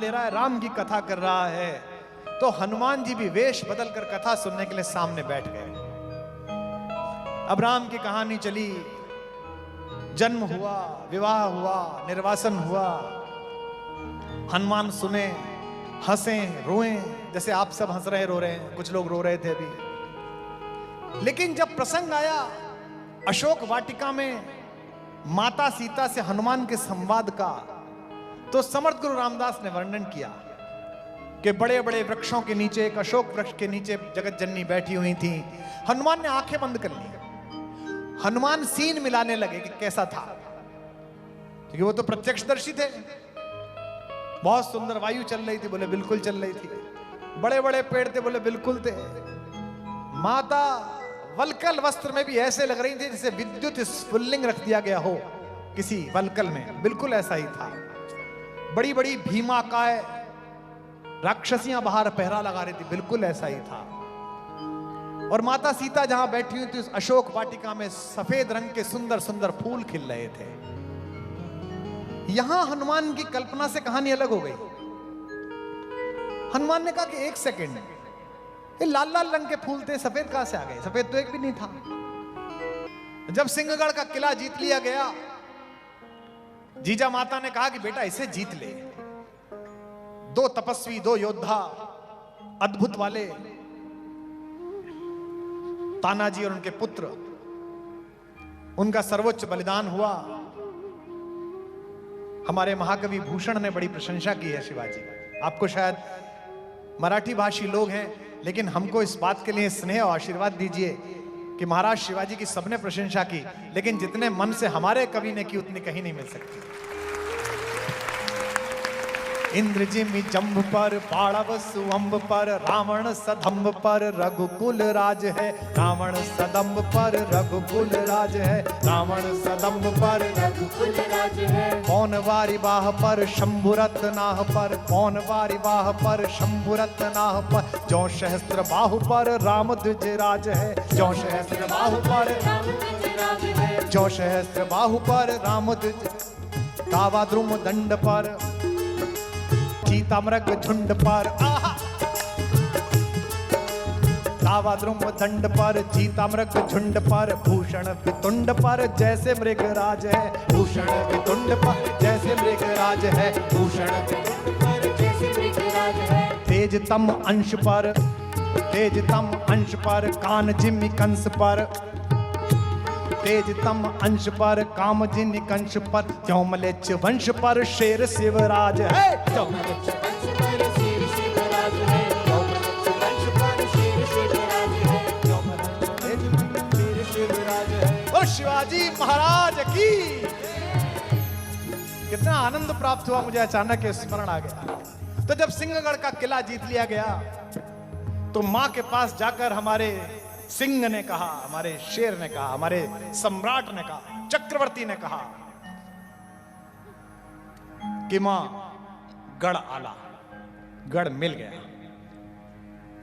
ले रहा है, राम की कथा कर रहा है। तो हनुमान जी भी वेश बदल कर कथा सुनने के लिए सामने बैठ गए। अब राम की कहानी चली, जन्म हुआ, विवाह हुआ, निर्वासन हुआ। हनुमान सुने, हंसे, रोए, जैसे आप सब हंस रहे रो रहे हैं, कुछ लोग रो रहे थे अभी। लेकिन जब प्रसंग आया अशोक वाटिका में माता सीता से हनुमान के संवाद का, तो समर्थ गुरु रामदास ने वर्णन किया कि बड़े बड़े वृक्षों के नीचे, एक अशोक वृक्ष के नीचे जगत जननी बैठी हुई थी। हनुमान ने आंखें बंद कर ली। हनुमान सीन मिलाने लगे कि कैसा था, क्योंकि वो तो प्रत्यक्षदर्शी थे। बहुत सुंदर वायु चल रही थी, बोले बिल्कुल चल रही थी। बड़े बड़े पेड़ थे, बोले बिल्कुल थे। माता वलकल वस्त्र में भी ऐसे लग रही थी जैसे विद्युत स्फुल्लिंग रख दिया गया हो किसी वलकल में, बिल्कुल ऐसा ही था। बड़ी बड़ी भीमाकाय राक्षसियां बाहर पहरा लगा रही थी, बिल्कुल ऐसा ही था। और माता सीता जहां बैठी हुई थी उस अशोक वाटिका में सफेद रंग के सुंदर सुंदर फूल खिल रहे थे। यहां हनुमान की कल्पना से कहानी अलग हो गई। हनुमान ने कहा कि एक सेकंड, ये लाल लाल रंग के फूल थे, सफेद कहां से आ गए? सफेद तो एक भी नहीं था। जब सिंहगढ़ का किला जीत लिया गया, जीजा माता ने कहा कि बेटा इसे जीत ले। दो तपस्वी, दो योद्धा अद्भुत वाले, तानाजी और उनके पुत्र, उनका सर्वोच्च बलिदान हुआ। हमारे महाकवि भूषण ने बड़ी प्रशंसा की है शिवाजी। आपको शायद मराठी भाषी लोग हैं, लेकिन हमको इस बात के लिए स्नेह और आशीर्वाद दीजिए कि महाराज शिवाजी की सबने प्रशंसा की, लेकिन जितने मन से हमारे कवि ने की उतनी कहीं नहीं मिल सकती। इंद्र जिमि जंभ पर, बाणव सुअंब पर, रावण सदंभ पर रघुकुल राज है। रावण सदंभ पर रघुकुल राज है। रावण सदंभ पर रघुकुल राज है। कौन वारी बाह पर शंभुरत नाह पर, कौन वारी बाह पर शंभुरत नाह पर, जो सहस्त्र बाहु पर राम ध्वज राज है। जो सहस्त्र बाहु पर राम ध्वज राज है। जो सहस्त्र बाहु पर राम ध्वज, दावा द्रुम दंड पर, चीतामृग झुंड पर, दावा द्रुम दंड पर, चीतामृग झुंड पर, भूषण वितुंड पर जैसे मृग राज है। भूषण वितुंड पर जैसे मृग राज है। भूषण वितुंड पर जैसे मृग राज है। तेजतम अंश पर, तेजतम अंश पर, कान जिमि कंस पर, तेजतम अंश पर, कामजिन कंश पर, त्यों मलेच्छ वंश पर शेर शिवराज है। त्यों मलेच्छ वंश पर शेर शिवराज है। त्यों मलेच्छ वंश पर शेर शिवराज है। त्यों मलेच्छ शेर शिवराज है। और शिवाजी महाराज की कितना आनंद प्राप्त हुआ, मुझे अचानक स्मरण आ गया। तो जब सिंहगढ़ का किला जीत लिया गया, तो मां के पास जाकर हमारे सिंह ने कहा, हमारे शेर ने कहा, हमारे सम्राट ने कहा, चक्रवर्ती ने कहा कि मां गढ़ आला, गढ़ मिल गया।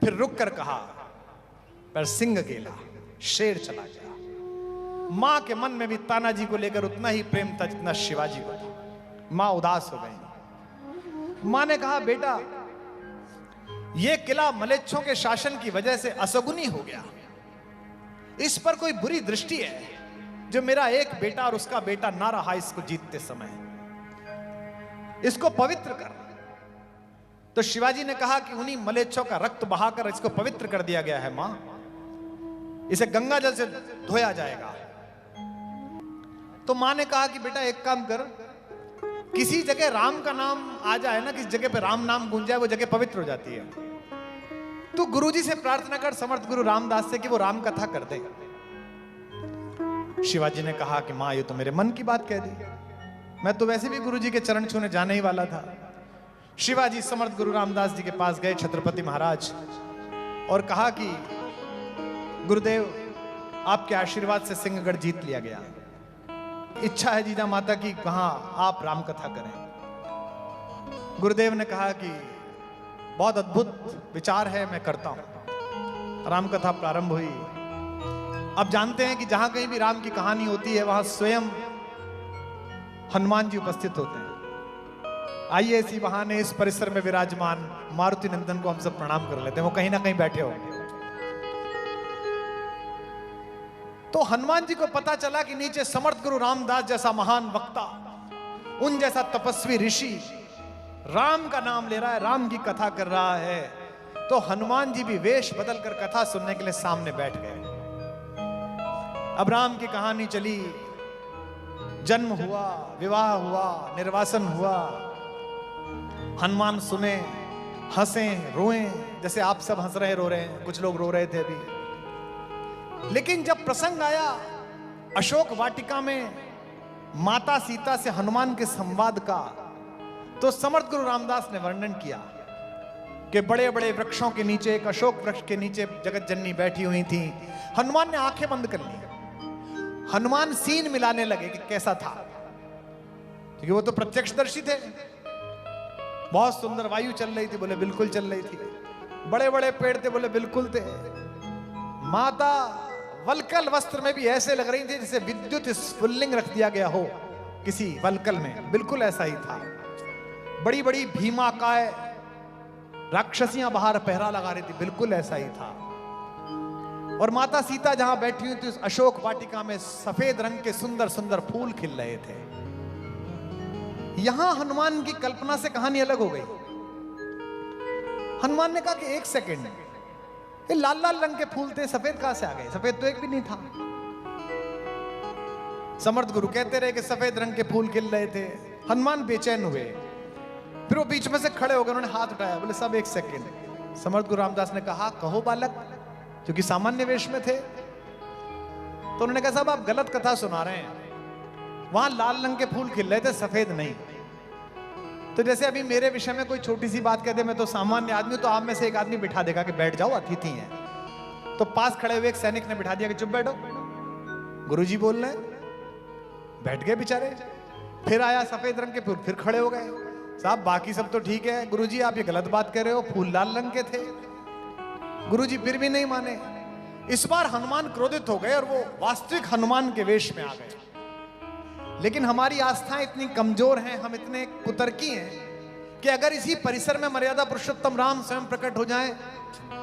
फिर रुक कर कहा, पर सिंह गेला, शेर चला गया। मां के मन में भी तानाजी को लेकर उतना ही प्रेम था जितना शिवाजी को था। मां उदास हो गई। मां ने कहा, बेटा यह किला मलेच्छों के शासन की वजह से असगुनी हो गया। इस पर कोई बुरी दृष्टि है जो मेरा एक बेटा और उसका बेटा ना रहा इसको जीतते समय। इसको पवित्र कर। तो शिवाजी ने कहा कि उन्हीं मलेच्छों का रक्त बहाकर इसको पवित्र कर दिया गया है मां, इसे गंगा जल से धोया जाएगा। तो मां ने कहा कि बेटा एक काम कर, किसी जगह राम का नाम आ जाए ना, किसी जगह पे राम नाम गूंज जाए, वो जगह पवित्र हो जाती है। तू गुरुजी से प्रार्थना कर, समर्थ गुरु रामदास से, कि वो राम कथा कर दे। शिवाजी ने कहा कि मां ये तो मेरे मन की बात कह दी, मैं तो वैसे भी गुरुजी के चरण छूने जाने ही वाला था। शिवाजी समर्थ गुरु रामदास जी के पास गए, छत्रपति महाराज, और कहा कि गुरुदेव आपके आशीर्वाद से सिंहगढ़ जीत लिया गया। इच्छा है जीजा माता की कहां आप राम कथा करें। गुरुदेव ने कहा कि बहुत अद्भुत विचार है, मैं करता हूं। राम कथा प्रारंभ हुई। अब जानते हैं कि जहां कहीं भी राम की कहानी होती है वहां स्वयं हनुमान जी उपस्थित होते हैं। आइए इसी बहाने इस परिसर में विराजमान मारुति नंदन को हम सब प्रणाम कर लेते हैं, वो कहीं ना कहीं बैठे होंगे। तो हनुमान जी को पता चला कि नीचे समर्थ गुरु रामदास जैसा महान वक्ता, उन जैसा तपस्वी ऋषि राम का नाम ले रहा है, राम की कथा कर रहा है। तो हनुमान जी भी वेश बदल कर कथा सुनने के लिए सामने बैठ गए। अब राम की कहानी चली, जन्म हुआ, विवाह हुआ, निर्वासन हुआ। हनुमान सुने, हंसे, रोएं, जैसे आप सब हंस रहे रो रहे हैं, कुछ लोग रो रहे थे अभी। लेकिन जब प्रसंग आया अशोक वाटिका में माता सीता से हनुमान के संवाद का, तो समर्थ गुरु रामदास ने वर्णन किया कि बड़े बड़े वृक्षों के नीचे, एक अशोक वृक्ष के नीचे जगत जननी बैठी हुई थी। हनुमान ने आंखें बंद कर ली। हनुमान सीन मिलाने लगे कि कैसा था, क्योंकि वो तो प्रत्यक्षदर्शी थे। बहुत सुंदर वायु चल रही थी, बोले बिल्कुल चल रही थी। बड़े बड़े पेड़ थे, बोले बिल्कुल थे। माता वलकल वस्त्र में भी ऐसे लग रही थी जैसे विद्युत स्फुल्लिंग रख दिया गया हो किसी वलकल में, बिल्कुल ऐसा ही था। बड़ी बड़ी भीमाकाय राक्षसियां बाहर पहरा लगा रही थी, बिल्कुल ऐसा ही था। और माता सीता जहां बैठी हुई थी उस अशोक वाटिका में सफेद रंग के सुंदर सुंदर फूल खिल रहे थे। यहां हनुमान की कल्पना से कहानी अलग हो गई। हनुमान ने कहा कि एक सेकंड, ये लाल लाल रंग के फूल थे, सफेद कहां से आ गए? सफेद तो एक भी नहीं था। समर्थ गुरु कहते रहे कि सफेद रंग के फूल खिल रहे थे। हनुमान बेचैन हुए, फिर वो बीच में से खड़े हो गए, उन्होंने हाथ उठाया, बोले सब एक सेकंड। समर्थ गुरु रामदास ने कहा कहो बालक, क्योंकि सामान्य वेश में थे। तो उन्होंने कहा साहब आप गलत कथा सुना रहे हैं, वहां लाल रंग के फूल खिल रहे थे, सफेद नहीं। तो जैसे अभी मेरे विषय में कोई छोटी सी बात कह दे, मैं तो सामान्य आदमी हूं, तो आप में से एक आदमी बिठा देगा कि बैठ जाओ अतिथि हैं। तो पास खड़े हुए एक सैनिक ने बिठा दिया कि चुप बैठो, गुरुजी बोल रहे हैं। बैठ गए बेचारे। फिर आया सफेद रंग के फूल, फिर खड़े हो गए। साहब बाकी सब तो ठीक है, गुरुजी आप ये गलत बात कर रहे हो, फूल लाल रंग के थे। गुरुजी फिर भी नहीं माने। इस बार हनुमान क्रोधित हो गए और वो वास्तविक हनुमान के वेश में आ गए। लेकिन हमारी आस्थाएं इतनी कमजोर हैं, हम इतने कुतर्की हैं कि अगर इसी परिसर में मर्यादा पुरुषोत्तम राम स्वयं प्रकट हो जाए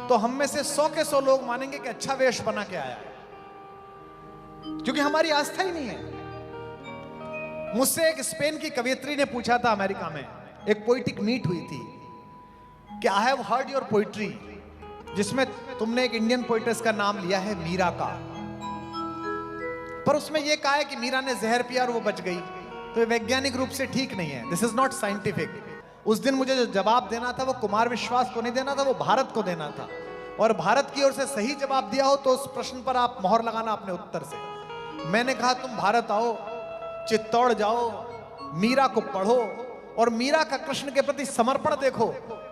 तो हम में से 100 के 100 लोग मानेंगे कि अच्छा वेश बना के आया है, क्योंकि हमारी आस्था ही नहीं है। मुझसे एक स्पेन की कवियत्री ने पूछा था, अमेरिका में एक पोइटिक मीट हुई थी, कि I have heard your poetry, जिसमें तुमने एक इंडियन पोइटेस का नाम लिया है, मीरा का, पर उसमें यह कहा है कि मीरा ने जहर पिया और वो बच गई। तो ये वैज्ञानिक रूप से ठीक नहीं है, दिस इज नॉट साइंटिफिक। उस दिन मुझे जो जवाब देना था वो कुमार विश्वास को नहीं देना था, वो भारत को देना था। और भारत की ओर से सही जवाब दिया हो तो उस प्रश्न पर आप मोहर लगाना अपने उत्तर से। मैंने कहा तुम भारत आओ, चित्तौड़ जाओ, मीरा को पढ़ो और मीरा का कृष्ण के प्रति समर्पण देखो,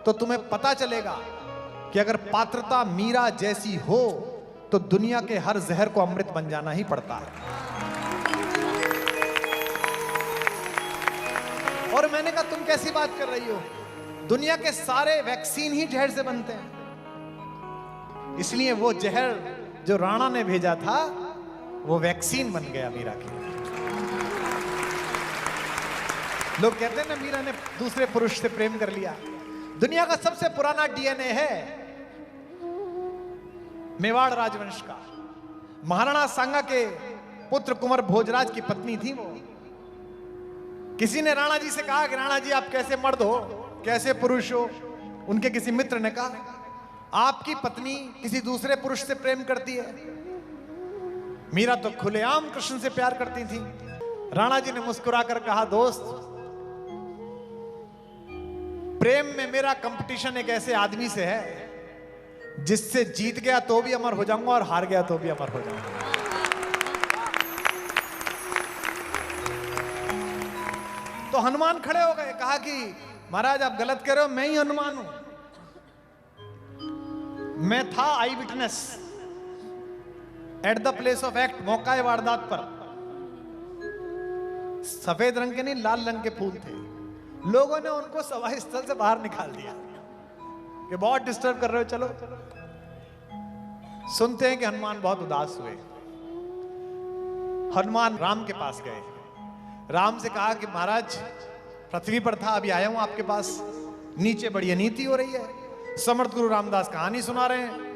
तो तुम्हें पता चलेगा कि अगर पात्रता मीरा जैसी हो तो दुनिया के हर जहर को अमृत बन जाना ही पड़ता है। और मैंने कहा तुम कैसी बात कर रही हो, दुनिया के सारे वैक्सीन ही जहर से बनते हैं। इसलिए वो जहर जो राणा ने भेजा था वो वैक्सीन बन गया मीरा के। लोग कहते हैं ना मीरा ने दूसरे पुरुष से प्रेम कर लिया। दुनिया का सबसे पुराना डीएनए है मेवाड़ राजवंश का। महाराणा सांगा के पुत्र कुंवर भोजराज की पत्नी थी वो। किसी ने राणा जी से कहा कि राणा जी आप कैसे मर्द हो, कैसे पुरुष हो? उनके किसी मित्र ने कहा आपकी पत्नी किसी दूसरे पुरुष से प्रेम करती है। मीरा तो खुलेआम कृष्ण से प्यार करती थी। राणा जी ने मुस्कुराकर कहा दोस्त, प्रेम में मेरा कंपटीशन एक ऐसे आदमी से है जिससे जीत गया तो भी अमर हो जाऊंगा और हार गया तो भी अमर हो जाऊंगा। तो हनुमान खड़े हो गए, कहा कि महाराज आप गलत कह रहे हो, मैं ही हनुमान हूं। मैं था I witness at the place of act, मौका वारदात पर। सफेद रंग के नहीं लाल रंग के फूल थे। लोगों ने उनको सभा स्थल से बाहर निकाल दिया कि बहुत डिस्टर्ब कर रहे हो, चलो। सुनते हैं कि हनुमान बहुत उदास हुए। हनुमान राम के पास गए, राम से कहा कि महाराज पृथ्वी पर था, अभी आया हूं आपके पास। नीचे बड़ी अनीति हो रही है। समर्थ गुरु रामदास कहानी सुना रहे हैं।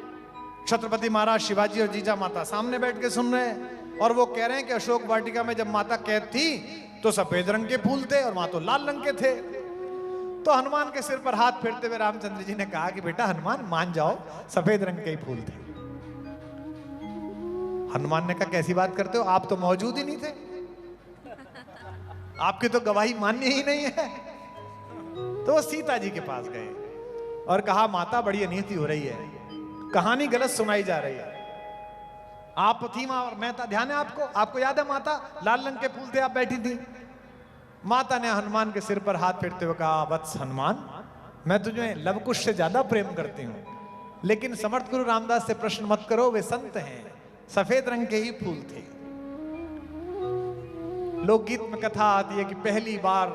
छत्रपति महाराज शिवाजी और जीजा माता सामने बैठ के सुन रहे हैं और वो कह रहे हैं कि अशोक वाटिका में जब माता कैद थी तो सफेद रंग के फूल थे और वहां तो लाल रंग के थे। तो हनुमान के सिर पर हाथ फेरते हुए रामचंद्र जी ने कहा कि बेटा हनुमान मान जाओ, सफेद रंग के ही फूल थे। हनुमान ने कहा कैसी बात करते हो, आप तो मौजूद ही नहीं थे, आपकी तो गवाही मान्य ही नहीं है। तो वो सीता जी के पास गए और कहा माता बड़ी अनीति हो रही है, कहानी गलत सुनाई जा रही है। आप थी मां और मैं था, ध्यान है आपको? आपको याद है माता लाल रंग के फूल थे, आप बैठी थी। माता ने हनुमान के सिर पर हाथ फेरते हुए कहा वत्स हनुमान, मैं तुझे लवकुश से ज्यादा प्रेम करती हूं, लेकिन समर्थ गुरु रामदास से प्रश्न मत करो, वे संत हैं, सफेद रंग के ही फूल थे। लोकगीत में कथा आती है कि पहली बार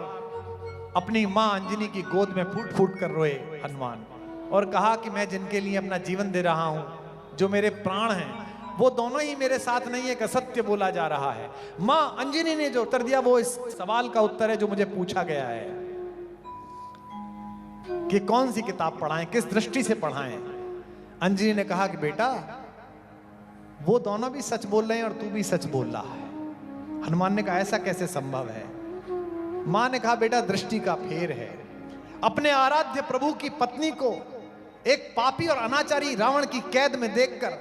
अपनी मां अंजनी की गोद में फूट फूट कर रोए हनुमान और कहा कि मैं जिनके लिए अपना जीवन दे रहा हूं, जो मेरे प्राण हैं, वो दोनों ही मेरे साथ नहीं है, एक असत्य बोला जा रहा है। मां अंजनी ने जो उत्तर दिया वो इस सवाल का उत्तर है जो मुझे पूछा गया है कि कौन सी किताब पढ़ाएं, किस दृष्टि से पढ़ाएं। अंजनी ने कहा कि बेटा वो दोनों भी सच बोल रहे हैं और तू भी सच बोल रहा है। हनुमान ने कहा ऐसा कैसे संभव है? मां ने कहा बेटा दृष्टि का फेर है। अपने आराध्य प्रभु की पत्नी को एक पापी और अनाचारी रावण की कैद में देखकर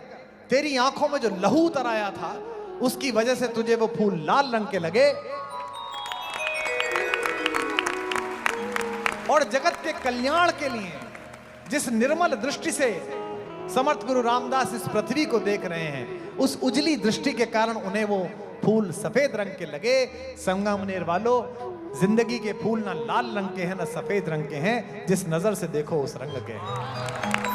तेरी आंखों में जो लहू उतर आया था, उसकी वजह से तुझे वो फूल लाल रंग के लगे। और जगत के कल्याण के लिए जिस निर्मल दृष्टि से समर्थ गुरु रामदास इस पृथ्वी को देख रहे हैं, उस उजली दृष्टि के कारण उन्हें वो फूल सफेद रंग के लगे। संगमनेर वालों, जिंदगी के फूल ना लाल रंग के हैं ना सफेद रंग के हैं, जिस नजर से देखो उस रंग के हैं।